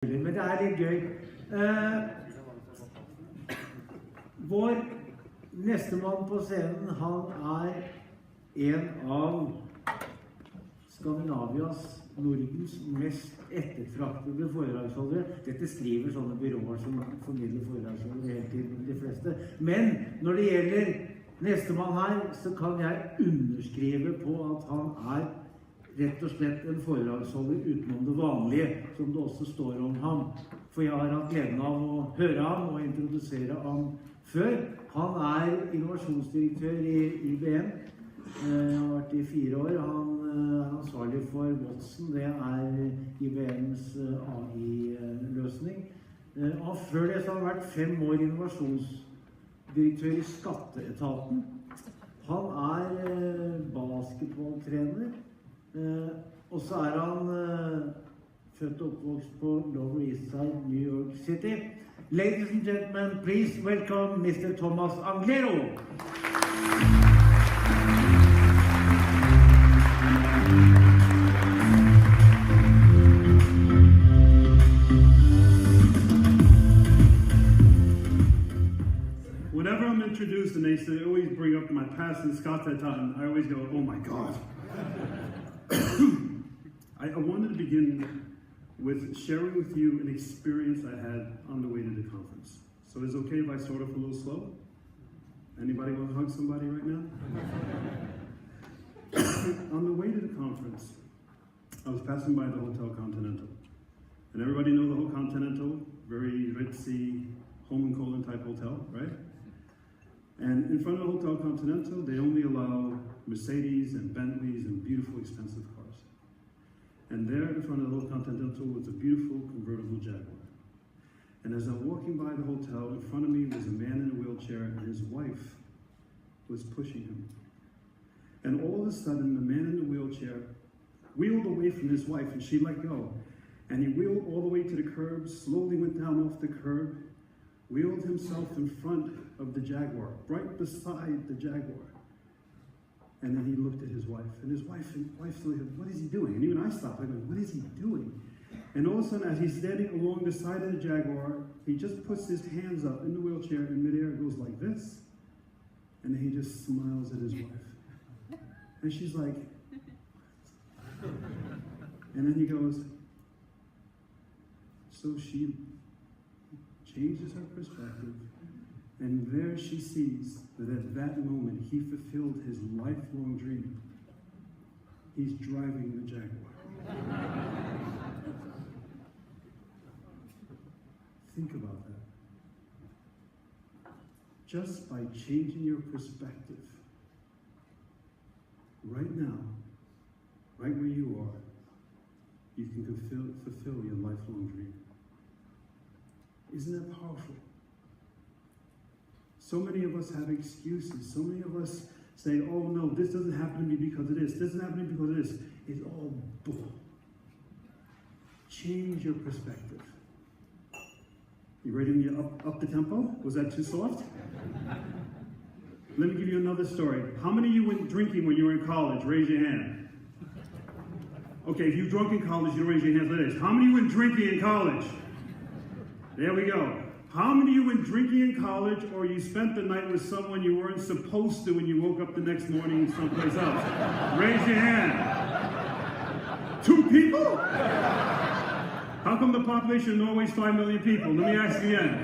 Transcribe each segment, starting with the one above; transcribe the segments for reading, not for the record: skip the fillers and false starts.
Men det litt gøy. Vår nestemann på scenen, han en av Skandinavias, Nordens mest ettertraktede foredragsholdere. Dette skriver sånne byråer som formidler foredragsholdere helt til de fleste. Men når det gjelder nestemann her, så kan jeg underskrive på at han rett og slett en foredragsholder utenom det vanlige, som det også står om ham. For jeg har hatt gleden av å høre ham og introdusere ham før. Han innovasjonsdirektør i IBM. Han har vært i 4 år. Han ansvarlig for Watson. Det IBMs AI-løsning. Og før det så har han vært 5 år innovasjonsdirektør i skatteetaten. Han basketballtrener. Og så han født og oppvokst på Lower East Side, New York City. Ladies and gentlemen, please welcome Mr. Thomas Anglero. Whenever I'm introduced and they always bring up my past in skatteetaten, I always go, oh my God. I wanted to begin with sharing with you an experience I had on the way to the conference. So is it okay if I start off a little slow? Anybody want to hug somebody right now? On the way to the conference, I was passing by the Hotel Continental. And everybody know the whole Continental, very ritzy, home and colon type hotel, right? And in front of the Hotel Continental, they only allow Mercedes and Bentleys and beautiful, expensive cars. And there in front of the Hotel Continental was a beautiful convertible Jaguar. And as I'm walking by the hotel, in front of me was a man in a wheelchair, and his wife was pushing him. And all of a sudden, the man in the wheelchair wheeled away from his wife, and she let go. And he wheeled all the way to the curb, slowly went down off the curb, wheeled himself in front of the Jaguar, right beside the Jaguar. And then he looked at his wife, and his wife's like, what is he doing? And even I stopped, I go, what is he doing? And all of a sudden, as he's standing along the side of the Jaguar, he just puts his hands up in the wheelchair in midair, goes like this, and then he just smiles at his wife. And she's like, and then he goes, so she changes her perspective, and there she sees that at that moment he fulfilled his lifelong dream. He's driving the Jaguar. Think about that. Just by changing your perspective, right now, right where you are, you can fulfill your lifelong dream. Isn't that powerful? So many of us have excuses. So many of us say, oh no, this doesn't happen to me because of this. This doesn't happen to me because of this. It's all bull. Change your perspective. You ready to up the tempo? Was that too soft? Let me give you another story. How many of you went drinking when you were in college? Raise your hand. Okay, if you drunk in college, you don't raise your hands like this. How many of you went drinking in college? There we go. How many of you went drinking in college, or you spent the night with someone you weren't supposed to when you woke up the next morning someplace else? Raise your hand. 2 people? How come the population of Norway is 5 million people? Let me ask again.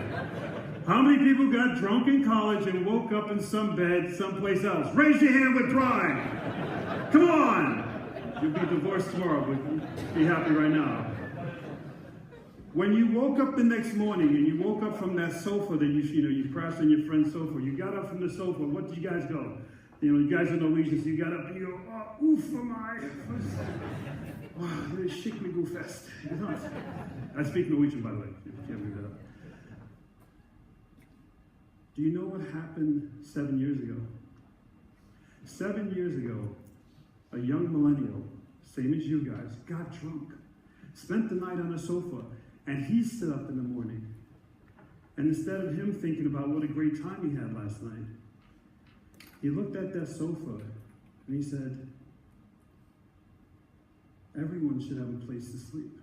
How many people got drunk in college and woke up in some bed someplace else? Raise your hand with pride. Come on. You'll be divorced tomorrow, but be happy right now. When you woke up the next morning and you woke up from that sofa that you crashed on your friend's sofa, you got up from the sofa, what did you guys go? You guys are Norwegians, so you got up and you go, oh, oof, oh, shake me go fast. I speak Norwegian, by the way, if you can't read that up. Do you know what happened 7 years ago? 7 years ago, a young millennial, same as you guys, got drunk, spent the night on a sofa, and he stood up in the morning. And instead of him thinking about what a great time he had last night, he looked at that sofa and he said, everyone should have a place to sleep.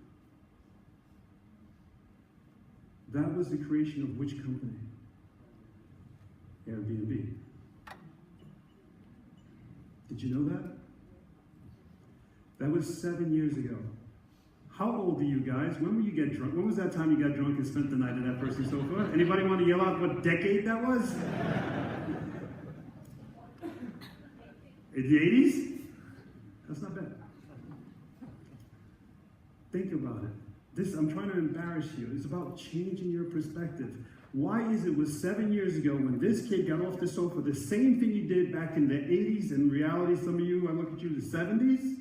That was the creation of which company? Airbnb. Did you know that? That was 7 years ago. How old are you guys? When will you get drunk? When was that time you got drunk and spent the night at that person's sofa? Anybody want to yell out what decade that was? In the 80s? That's not bad. Think about it. I'm trying to embarrass you. It's about changing your perspective. Why is it was 7 years ago when this kid got off the sofa, the same thing you did back in the 80s, in reality, some of you, I look at you, the 70s?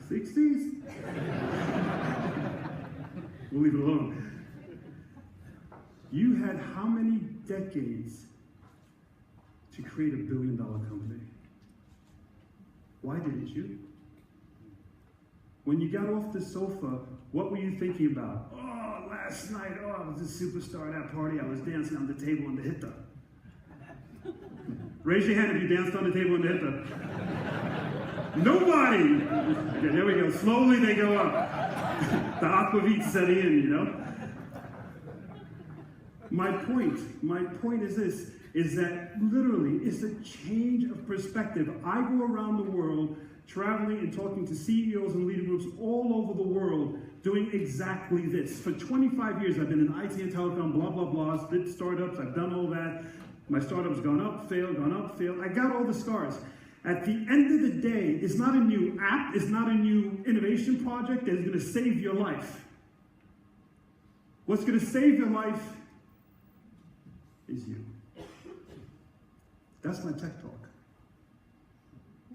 60s? We'll leave it alone. You had how many decades to create $1 billion company? Why didn't you? When you got off the sofa, what were you thinking about? Oh, last night, I was a superstar at that party. I was dancing on the table in the hitta. Raise your hand if you danced on the table in the hitta. Nobody! Okay, there we go. Slowly they go up. The aquavit set in, you know? My point is this, is that literally it's a change of perspective. I go around the world traveling and talking to CEOs and leader groups all over the world doing exactly this. For 25 years, I've been in IT and telecom, blah, blah, blah, split startups, I've done all that. My startup's gone up, failed. I got all the scars. At the end of the day, it's not a new app, it's not a new innovation project that is going to save your life. What's going to save your life is you. That's my tech talk.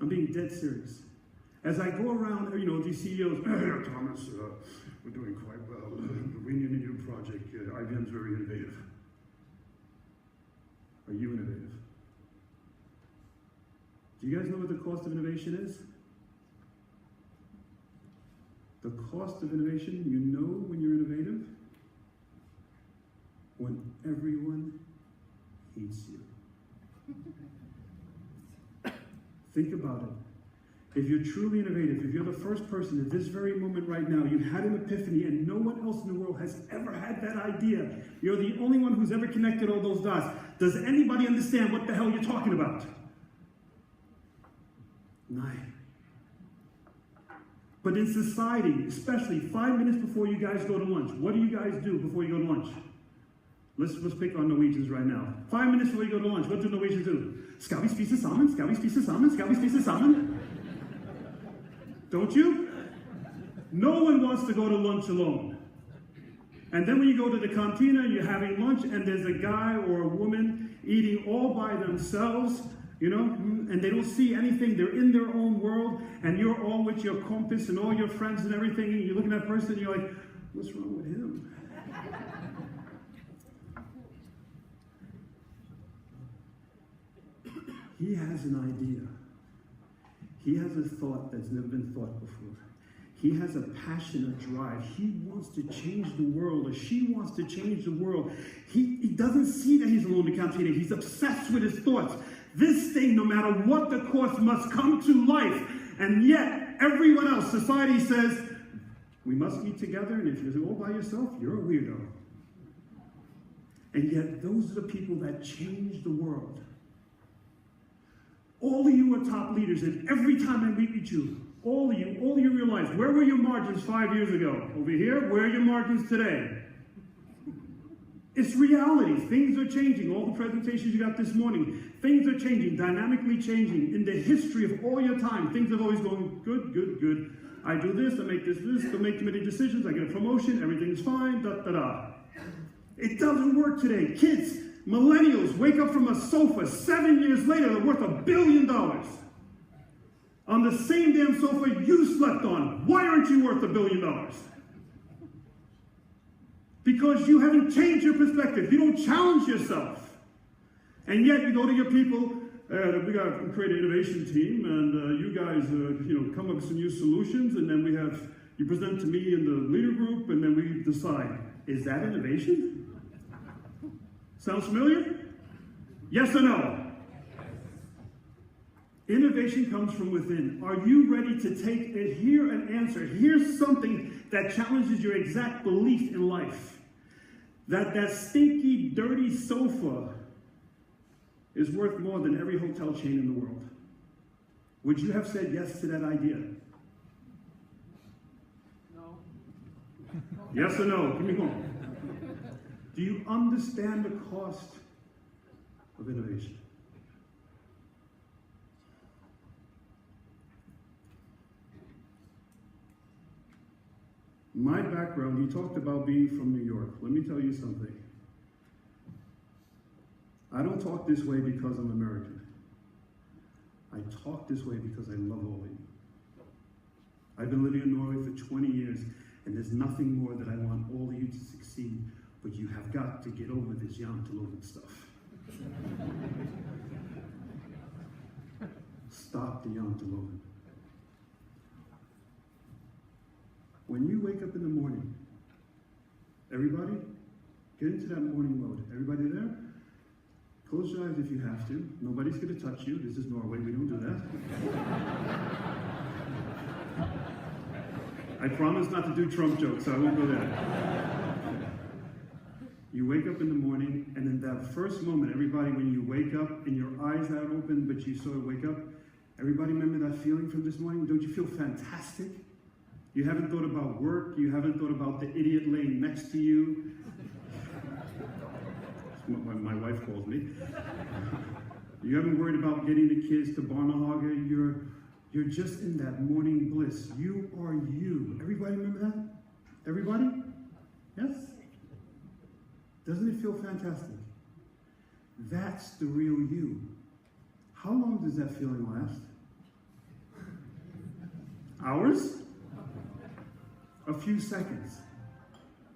I'm being dead serious. As I go around, these CEOs, Thomas, we're doing quite well. We need a new project. IBM's very innovative. Are you innovative? Do you guys know what the cost of innovation is? The cost of innovation, you know when you're innovative? When everyone hates you. Think about it. If you're truly innovative, if you're the first person at this very moment right now, you had an epiphany and no one else in the world has ever had that idea. You're the only one who's ever connected all those dots. Does anybody understand what the hell you're talking about? No. But in society, especially 5 minutes before you guys go to lunch, what do you guys do before you go to lunch? Let's pick on Norwegians right now. 5 minutes before you go to lunch, what do Norwegians do? Skal vi spise sammen? Skal vi spise sammen? Skal vi spise sammen? Don't you? No one wants to go to lunch alone. And then when you go to the cantina, you're having lunch, and there's a guy or a woman eating all by themselves, and they don't see anything. They're in their own world, and you're all with your compass and all your friends and everything, and you look at that person, and you're like, what's wrong with him? He has an idea. He has a thought that's never been thought before. He has a passion, a drive. He wants to change the world, or she wants to change the world. He doesn't see that he's alone in the cantina. He's obsessed with his thoughts. This thing, no matter what the cost, must come to life. And yet, everyone else, society says, we must eat together, and if you're all by yourself, you're a weirdo. And yet, those are the people that change the world. All of you are top leaders, and every time I meet with you, all of you realize, where were your margins 5 years ago? Over here, where are your margins today? It's reality. Things are changing. All the presentations you got this morning, things are changing, dynamically changing. In the history of all your time, things have always gone good, good, good. I do this, I make this, I make committee decisions, I get a promotion, everything's fine, da-da-da. It doesn't work today. Kids, millennials wake up from a sofa 7 years later, they're worth $1 billion. On the same damn sofa you slept on. Why aren't you worth $1 billion? Because you haven't changed your perspective. You don't challenge yourself. And yet you go to your people, we got to create an innovation team, and you guys come up with some new solutions, and then you present to me in the leader group, and then we decide, is that innovation? Sounds familiar? Yes or no? Innovation comes from within. Are you ready to take it? Hear an answer. Here's something that challenges your exact belief in life. That stinky, dirty sofa is worth more than every hotel chain in the world. Would you have said yes to that idea? No. Yes or no? Give me one. Do you understand the cost of innovation? My background, he talked about being from New York. Let me tell you something. I don't talk this way because I'm American. I talk this way because I love all of you. I've been living in Norway for 20 years, and there's nothing more that I want all of you to succeed, but you have got to get over this janteloven stuff. Stop the janteloven. When you wake up in the morning, everybody, get into that morning mode. Everybody there? Close your eyes if you have to. Nobody's going to touch you. This is Norway. We don't do that. I promise not to do Trump jokes, so I won't go there. You wake up in the morning, and in that first moment, everybody, when you wake up and your eyes are open, but you sort of wake up, everybody remember that feeling from this morning? Don't you feel fantastic? You haven't thought about work. You haven't thought about the idiot laying next to you. That's what my wife calls me. You haven't worried about getting the kids to Barnehage. You're just in that morning bliss. You are you. Everybody remember that? Everybody? Yes? Doesn't it feel fantastic? That's the real you. How long does that feeling last? Hours? A few seconds,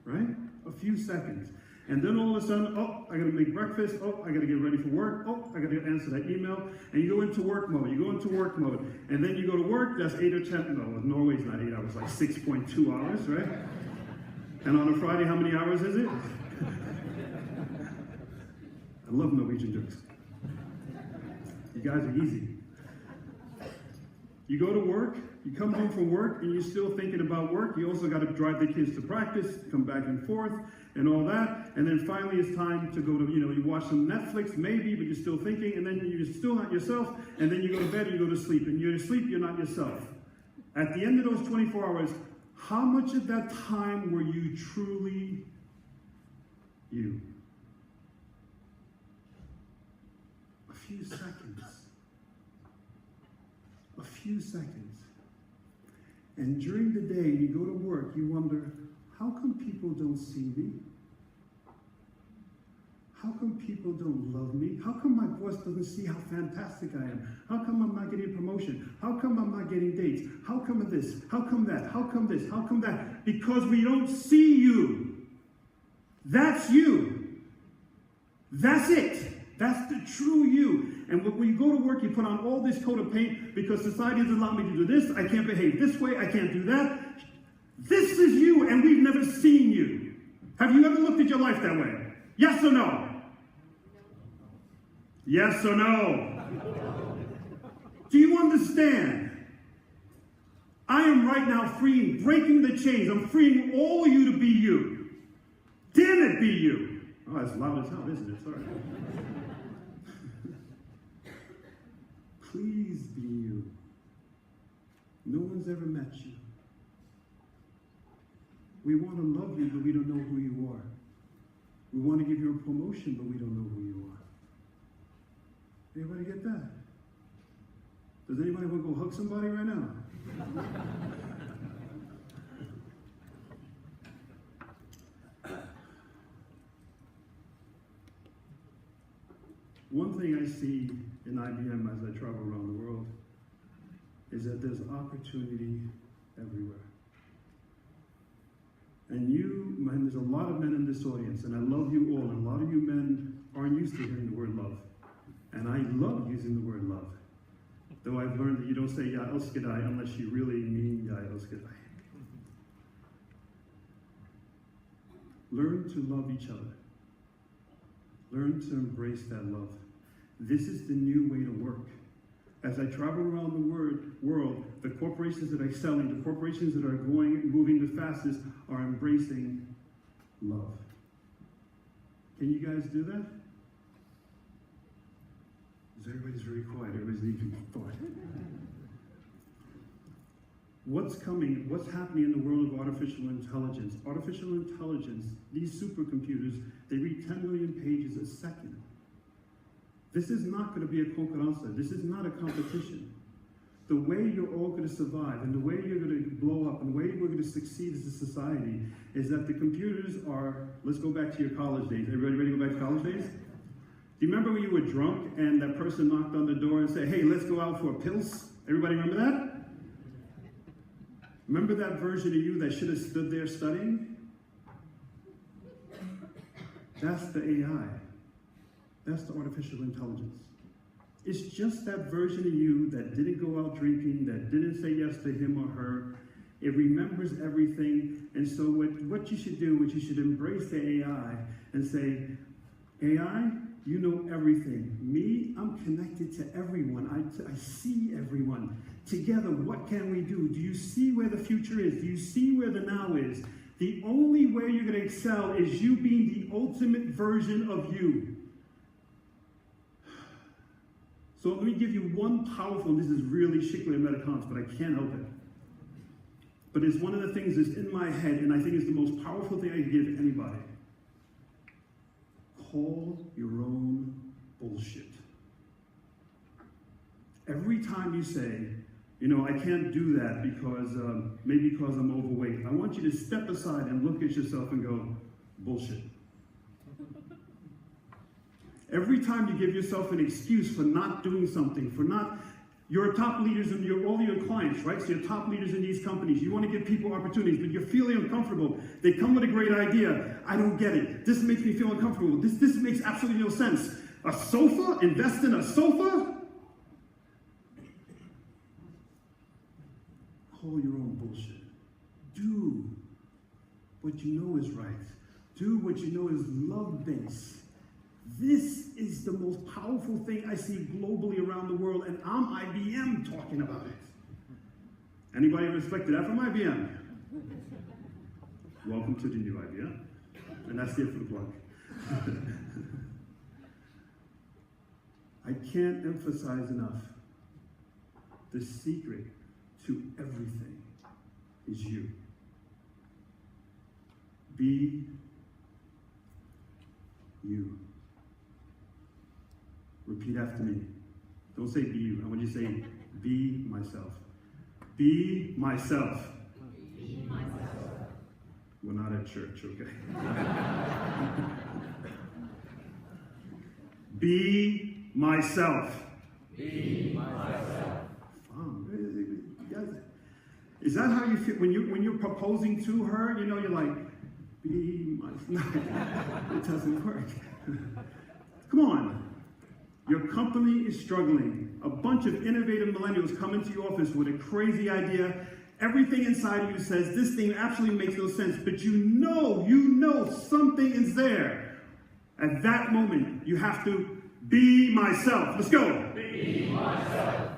right? A few seconds. And then all of a sudden, oh, I gotta make breakfast, oh, I gotta get ready for work, oh, I gotta answer that email, and you go into work mode, and then you go to work, that's 8 or 10, no, Norway's not 8 hours, like 6.2 hours, right? And on a Friday, how many hours is it? I love Norwegian jokes. You guys are easy. You go to work, you come home from work, and you're still thinking about work. You also got to drive the kids to practice, come back and forth, and all that. And then finally it's time to go to, you watch some Netflix, maybe, but you're still thinking, and then you're still not yourself, and then you go to bed and you go to sleep. And you're asleep, you're not yourself. At the end of those 24 hours, how much of that time were you truly you? A few seconds. A few seconds. And during the day, you go to work, you wonder, how come people don't see me? How come people don't love me? How come my boss doesn't see how fantastic I am? How come I'm not getting a promotion? How come I'm not getting dates? How come this? How come that? How come this? How come that? Because we don't see you. That's you. That's it. That's the true you. And when you go to work, you put on all this coat of paint because society doesn't allow me to do this. I can't behave this way. I can't do that. This is you, and we've never seen you. Have you ever looked at your life that way? Yes or no? Yes or no? Do you understand? I am right now freeing, breaking the chains. I'm freeing all of you to be you. Damn it, be you. Oh, that's loud as hell, isn't it? Sorry. Please be you. No one's ever met you. We want to love you, but we don't know who you are. We want to give you a promotion, but we don't know who you are. Anybody get that? Does anybody want to go hug somebody right now? One thing I see in IBM as I travel around the world is that there's opportunity everywhere. And there's a lot of men in this audience, and I love you all, and a lot of you men aren't used to hearing the word love. And I love using the word love. Though I've learned that you don't say "Ya elsker deg" unless you really mean "Ya elsker deg." Learn to love each other. Learn to embrace that love. This is the new way to work. as I travel around the world, the corporations that are excelling, the corporations that are moving the fastest, are embracing love. Can you guys do that? Everybody's very quiet. Everybody's deep thought. What's coming? What's happening in the world of artificial intelligence? Artificial intelligence, these supercomputers, they read 10 million pages a second. This is not going to be a concurrenza. This is not a competition. The way you're all going to survive and the way you're going to blow up and the way we're going to succeed as a society is that the computers are, let's go back to your college days. Everybody ready to go back to college days? Do you remember when you were drunk and that person knocked on the door and said, hey, let's go out for a pils? Everybody remember that? Remember that version of you that should have stood there studying? That's the AI. That's the artificial intelligence. It's just that version of you that didn't go out drinking, that didn't say yes to him or her. It remembers everything. And so what you should do is you should embrace the AI and say, AI, you know everything. Me, I'm connected to everyone. I see everyone. Together, what can we do? Do you see where the future is? Do you see where the now is? The only way you're going to excel is you being the ultimate version of you. So let me give you one powerful, this is really shikli Amerikaans, but I can't help it. But it's one of the things that's in my head, and I think it's the most powerful thing I can give anybody. Call your own bullshit. Every time you say, you know, I can't do that because, maybe because I'm overweight, I want you to step aside and look at yourself and go, bullshit. Every time you give yourself an excuse for not doing something, you're top leaders in all your clients, right? So you're top leaders in these companies. You want to give people opportunities, but you're feeling uncomfortable. They come with a great idea. I don't get it. This makes me feel uncomfortable. This makes absolutely no sense. A sofa? Invest in a sofa? Call your own bullshit. Do what you know is right. Do what you know is love-based. This is the most powerful thing I see globally around the world, and I'm IBM talking about it. Anybody respected that from IBM? Welcome to the new IBM. And that's it for the plug. I can't emphasize enough. The secret to everything is you. Be you. Repeat after me. Don't say be you. I want you to say, be myself. Be myself. Be myself. We're not at church, okay? Be myself. Be myself. Is that how you feel when you're proposing to her? You know, you're like, be myself. It doesn't work. Come on. Your company is struggling. A bunch of innovative millennials come into your office with a crazy idea. Everything inside of you says this thing absolutely makes no sense, but you know something is there. At that moment, you have to be myself. Let's go. Be myself.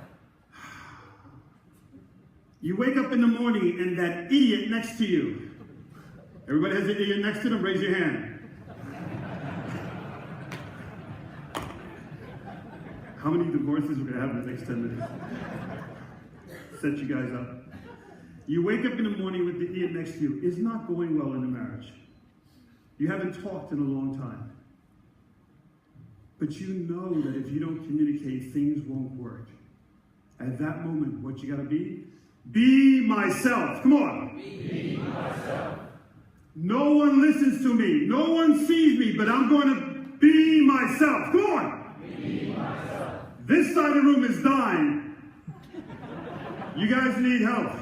You wake up in the morning and that idiot next to you. Everybody has an idiot next to them? Raise your hand. How many divorces we're going to have in the next 10 minutes? Set you guys up. You wake up in the morning with the idiot next to you. It's not going well in the marriage. You haven't talked in a long time. But you know that if you don't communicate, things won't work. At that moment, what you got to be? Be myself. Come on. Be myself. No one listens to me. No one sees me, but I'm going to be myself. Come on. Be myself. This side of the room is dying. You guys need help.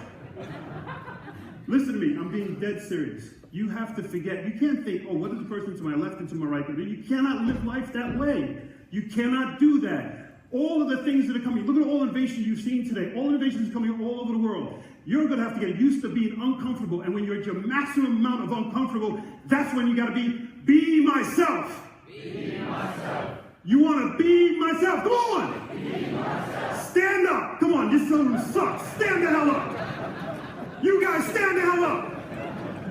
Listen to me. I'm being dead serious. You have to forget. You can't think, oh, what is the person to my left and to my right? You cannot live life that way. You cannot do that. All of the things that are coming, look at all innovation you've seen today. All innovation is coming all over the world. You're going to have to get used to being uncomfortable. And when you're at your maximum amount of uncomfortable, that's when you got to be myself. Be myself. You want to be myself? Come on! Be myself. Stand up! Come on, this song sucks. Stand the hell up! You guys stand the hell up!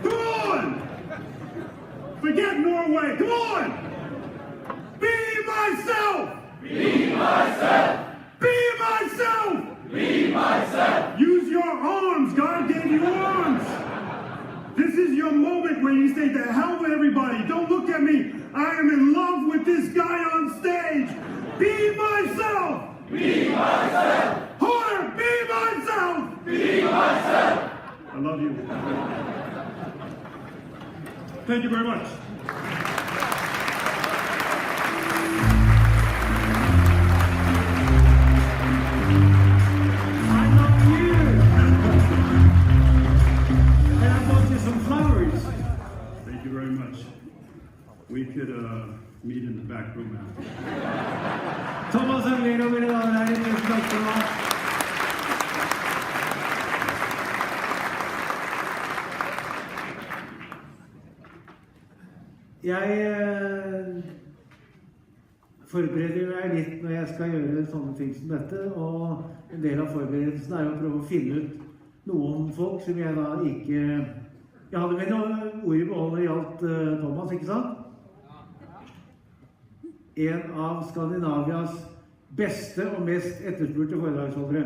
Come on! Forget Norway. Come on! Be myself! Be myself! Be myself! Be myself! Use your arms. God gave you arms. This is your moment where you say, the hell with everybody. Don't look at me. I am in love with this guy on stage. Be myself. Be myself. Harder. Be myself. Be myself. I love you. Thank you very much. We could meet in the back room after. Thomas Anglero, mine damer og herrer, tusen takk skal du ha. Jeg forbereder meg litt når jeg skal gjøre sånne ting som dette, og en del av forberedelsen å prøve å finne ut noen folk som jeg da ikke... Jeg hadde med noen ord i behold når det gjaldt Thomas, ikke sant? En av Skandinavias beste og mest etterspurte foredragsholdere.